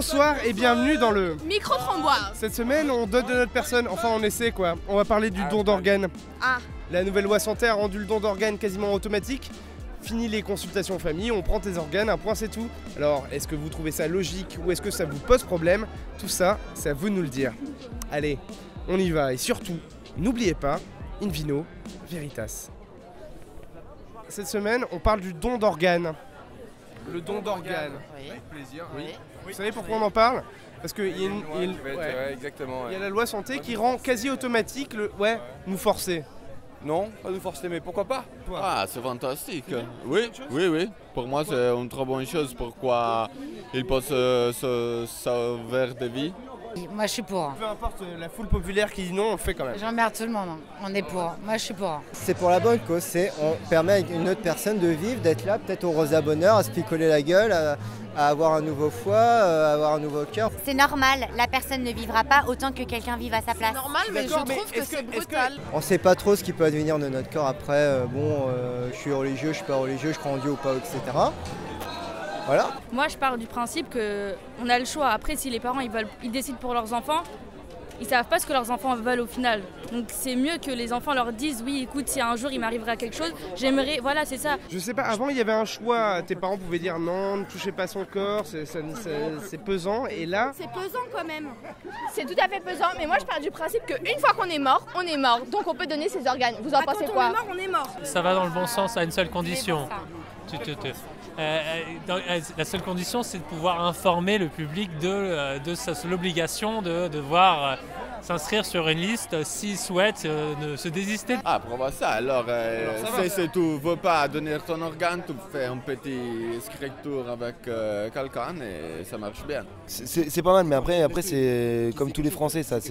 Bonsoir et bienvenue dans le Micro-tromboir. Cette semaine, on donne de notre personne, enfin on essaie quoi. On va parler du don d'organes. Ah. La nouvelle loi santé a rendu le don d'organes quasiment automatique. Fini les consultations famille, on prend tes organes, un point c'est tout. Alors, est-ce que vous trouvez ça logique ou est-ce que ça vous pose problème? Tout ça, c'est à vous de nous le dire. Allez, on y va et surtout, n'oubliez pas, in vino, veritas. Cette semaine, on parle du don d'organes. Le don d'organes. Oui. Avec plaisir. Oui. Vous savez pourquoi on en parle? Parce qu'il y a exactement. Il y a la loi santé qui rend quasi automatique le nous forcer. Non, pas nous forcer, mais pourquoi pas? Ah, c'est fantastique. Oui, oui, oui. Pour moi, c'est une très bonne chose. Pourquoi ils peuvent se sauver des vies. Moi, je suis pour. Peu importe la foule populaire qui dit non, on le fait quand même. J'emmerde tout le monde. On est pour. Moi, je suis pour. C'est pour la bonne cause. On permet à une autre personne de vivre, d'être là, peut-être au rosa bonheur, à se picoler la gueule, à avoir un nouveau foie, à avoir un nouveau cœur. C'est normal, la personne ne vivra pas autant que quelqu'un vive à sa place. C'est normal, mais je trouve que c'est brutal. On ne sait pas trop ce qui peut advenir de notre corps après. Je suis religieux, je suis pas religieux, je crois en Dieu ou pas, etc. Voilà. Moi, je pars du principe qu'on a le choix. Après, si les parents ils décident pour leurs enfants, ils savent pas ce que leurs enfants veulent au final. Donc c'est mieux que les enfants leur disent oui, écoute, si un jour il m'arrivera quelque chose, j'aimerais, voilà, c'est ça. Je sais pas, avant il y avait un choix, tes parents pouvaient dire non, ne touchez pas son corps, c'est pesant, et là... C'est pesant quand même. C'est tout à fait pesant, mais moi je pars du principe qu'une fois qu'on est mort, donc on peut donner ses organes. Vous en pensez quoi? Quand on est mort, on est mort. Ça va dans le bon sens à une seule condition. La seule condition, c'est de pouvoir informer le public de l'obligation de devoir s'inscrire sur une liste s'il souhaite se désister. Ah, pour ça, alors si tu ne veux pas donner ton organe, tu fais un petit écriture avec quelqu'un et ça marche bien. C'est pas mal, mais après c'est comme tous les Français, ça. Tu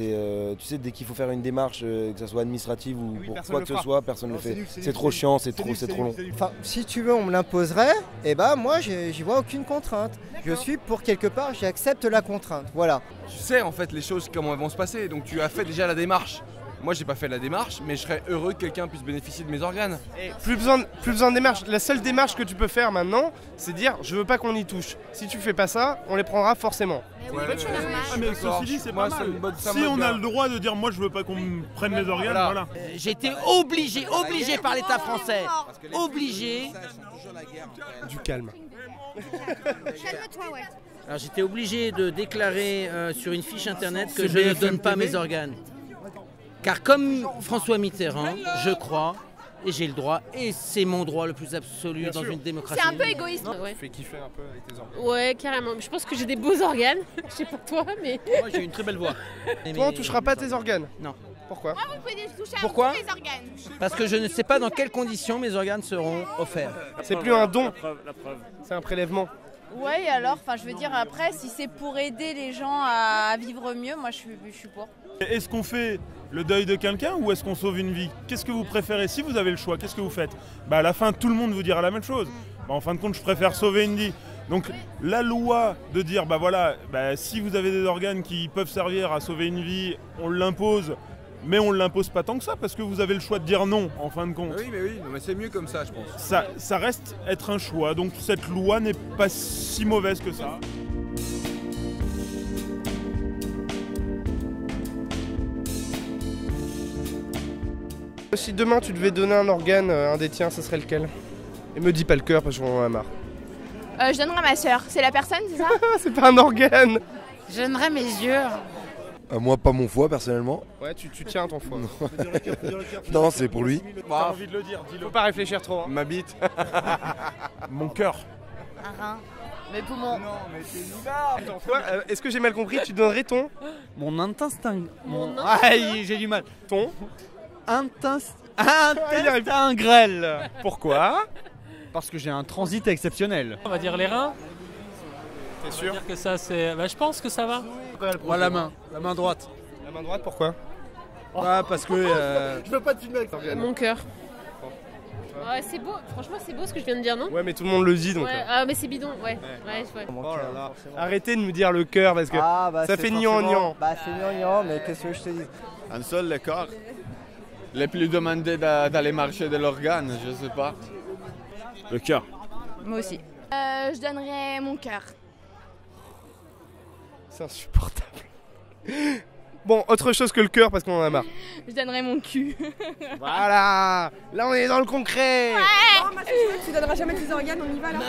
sais, dès qu'il faut faire une démarche, que ce soit administrative ou pour quoi que ce soit, personne ne le fait. C'est trop chiant, c'est trop long. Enfin, si tu veux, on me l'imposerait, et moi j'y vois aucune contrainte. Je suis pour quelque part, j'accepte la contrainte, voilà. Tu sais en fait les choses comment elles vont se passer, donc tu as fait déjà la démarche. Moi j'ai pas fait la démarche, mais je serais heureux que quelqu'un puisse bénéficier de mes organes. Et plus besoin de démarche. La seule démarche que tu peux faire maintenant, c'est dire je veux pas qu'on y touche. Si tu fais pas ça, on les prendra forcément. Mais ceci dit, c'est pas mal. Si on a le droit de dire moi je veux pas qu'on me prenne mes organes, voilà. J'ai été obligé par l'État français. Obligé. Du calme. Calme-toi, ouais. Alors j'étais obligé de déclarer sur une fiche internet que je ne donne pas mes organes. Car comme François Mitterrand, je crois, et j'ai le droit, et c'est mon droit le plus absolu dans une démocratie. C'est un peu égoïste. Tu fais kiffer un peu avec tes organes. Ouais, carrément. Je pense que j'ai des beaux organes. Je sais pas toi, mais... Moi j'ai une très belle voix. Toi, on touchera pas tes organes? Non. Pourquoi? Moi, vous pouvez toucher à Pourquoi? tous mes organes. Parce que je ne sais pas dans quelles conditions mes organes seront offerts. C'est plus un don, c'est un prélèvement. Ouais, et alors, je veux dire, après, si c'est pour aider les gens à vivre mieux, moi je suis pour. Est-ce qu'on fait le deuil de quelqu'un ou est-ce qu'on sauve une vie? Qu'est-ce que vous préférez? Si vous avez le choix, qu'est-ce que vous faites? À la fin, tout le monde vous dira la même chose. En fin de compte, je préfère sauver une vie. Donc la loi de dire, si vous avez des organes qui peuvent servir à sauver une vie, on l'impose. Mais on ne l'impose pas tant que ça, parce que vous avez le choix de dire non, en fin de compte. Oui, mais c'est mieux comme ça, je pense. Ça reste être un choix, donc cette loi n'est pas si mauvaise que ça. Si demain tu devais donner un organe, un des tiens, ce serait lequel? Et me dis pas le cœur, parce que j'en ai marre. Je donnerai à ma soeur. C'est la personne, c'est ça? C'est pas un organe! Je donnerais mes yeux. Moi, pas mon foie, personnellement. Ouais, tu tiens ton foie. Non, c'est pour lui. T'as envie de le dire, dis-le. Faut pas réfléchir trop. Ma bite. Mon cœur. Un rein. Mes poumons. Non, mais c'est bizarre. Attends, toi, est-ce que j'ai mal compris? Tu donnerais ton... Mon intestin... j'ai du mal. Ton... Intestin grêle. Pourquoi? Parce que j'ai un transit exceptionnel. On va dire les reins. T'es sûr? Dire que ça c'est... je pense que ça va. Moi la main droite. La main droite, pourquoi? Parce que... Je veux pas te filmer avec l'organe. Mon cœur. Ouais, c'est beau. Franchement, c'est beau ce que je viens de dire, non? Ouais, mais tout le monde le dit, donc... Ouais. Ah, mais c'est bidon, ouais. Oh là là. Arrêtez de me dire le cœur, parce que ça fait gnangnan. C'est gnangnan, mais qu'est-ce que je te dis? Un seul, le corps. Les plus demandés d'aller marcher de l'organe, je sais pas. Le cœur. Moi aussi. Je donnerais mon cœur. C'est insupportable. Bon, autre chose que le cœur parce qu'on en a marre. Je donnerais mon cul. Voilà. Là on est dans le concret. Tu donneras jamais tes organes, on y va là.